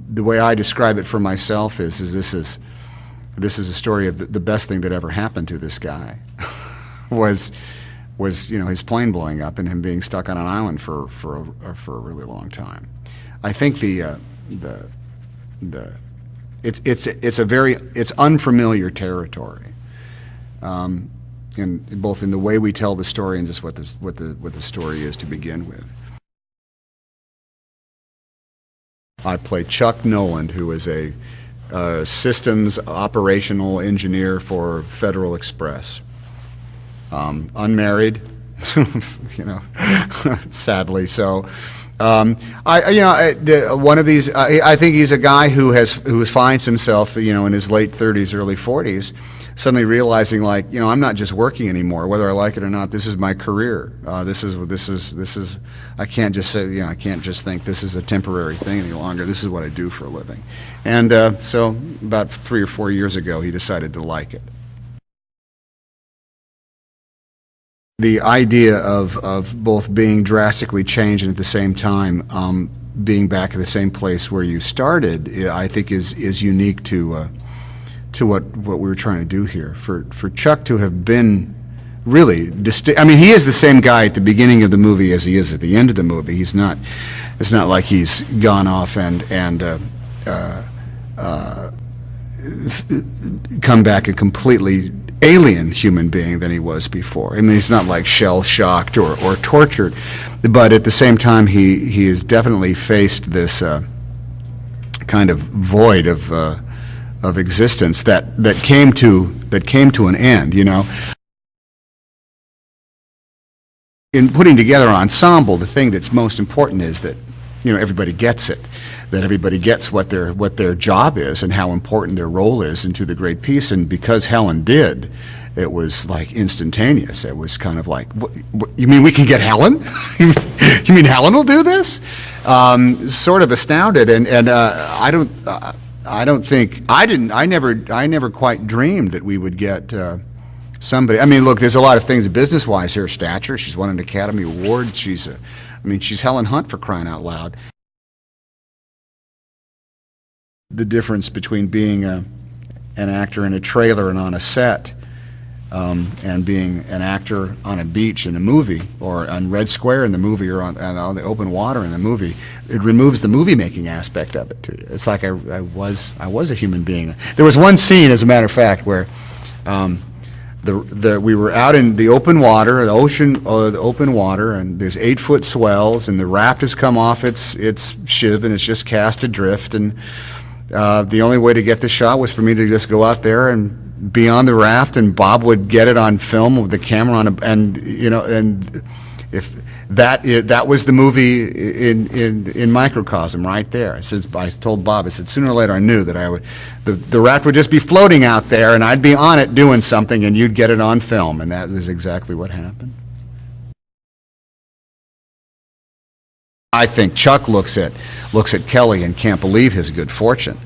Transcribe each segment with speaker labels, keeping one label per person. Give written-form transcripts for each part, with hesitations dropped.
Speaker 1: the way I describe it for myself is this is a story of the best thing that ever happened to this guy was his plane blowing up and him being stuck on an island for a really long time. I think it's unfamiliar territory, both in the way we tell the story and just what the story is to begin with. I play Chuck Noland, who is a systems operational engineer for Federal Express. Unmarried, sadly so. One of these. I think he's a guy who finds himself, in his late 30s, early 40s, suddenly realizing, like, I'm not just working anymore, whether I like it or not. This is my career. This is. I can't just say, I can't just think this is a temporary thing any longer. This is what I do for a living. And so, about 3 or 4 years ago, he decided to like it. The idea of both being drastically changed and at the same time being back at the same place where you started, I think is unique to what we were trying to do here. For Chuck to have been really distinct. I mean, he is the same guy at the beginning of the movie as he is at the end of the movie. He's not. It's not like he's gone off and come back a completely alien human being than he was before. I mean, he's not like shell-shocked or tortured, but at the same time, he has definitely faced this kind of void of existence that came to an end. In putting together an ensemble, the thing that's most important is that everybody gets it. That everybody gets what their job is and how important their role is into the great piece. And because Helen did, it was like instantaneous. It was kind of like, what, you mean we can get Helen? You mean Helen will do this? Sort of astounded. And I never quite dreamed that we would get somebody. I mean, look, there's a lot of things business-wise here. Stature. She's won an Academy Award. She's Helen Hunt, for crying out loud. The difference between being an actor in a trailer and on a set, and being an actor on a beach in a movie, or on Red Square in the movie, or on the open water in the movie, it removes the movie-making aspect of it to you. It's like I was a human being. There was one scene, as a matter of fact, where we were out in the open water, the ocean, the open water, and there's 8-foot swells, and the raft has come off its shiv, and it's just cast adrift, and the only way to get the shot was for me to just go out there and be on the raft, and Bob would get it on film with the camera on, and if that was the movie in microcosm right there. I told Bob, I said, sooner or later I knew that the raft would just be floating out there, and I'd be on it doing something, and you'd get it on film, and that was exactly what happened. I think Chuck looks at Kelly and can't believe his good fortune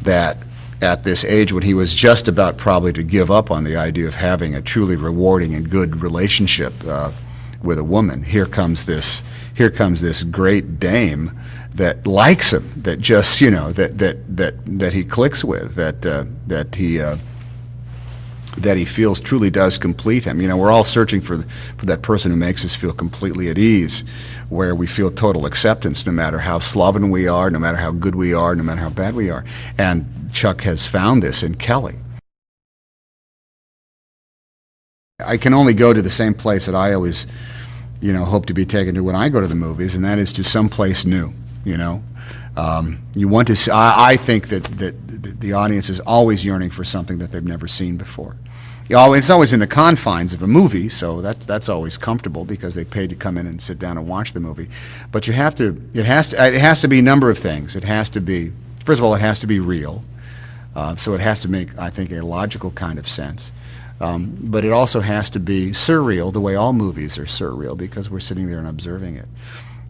Speaker 1: that at this age, when he was just about probably to give up on the idea of having a truly rewarding and good relationship with a woman, here comes this great dame that likes him, that just that he clicks with, that he feels truly does complete him. We're all searching for that person who makes us feel completely at ease, where we feel total acceptance no matter how sloven we are, no matter how good we are, no matter how bad we are. And Chuck has found this in Kelly. I can only go to the same place that I always, hope to be taken to when I go to the movies, and that is to some place new. You want to see, I think that the audience is always yearning for something that they've never seen before. It's always in the confines of a movie, so that's always comfortable because they paid to come in and sit down and watch the movie. But it has to be a number of things. It has to be, first of all, it has to be real. So it has to make, I think, a logical kind of sense. But it also has to be surreal, the way all movies are surreal, because we're sitting there and observing it.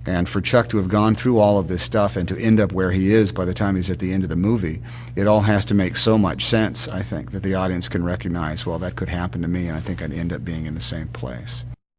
Speaker 1: And for Chuck to have gone through all of this stuff and to end up where he is by the time he's at the end of the movie, it all has to make so much sense, I think, that the audience can recognize, well, that could happen to me, and I think I'd end up being in the same place.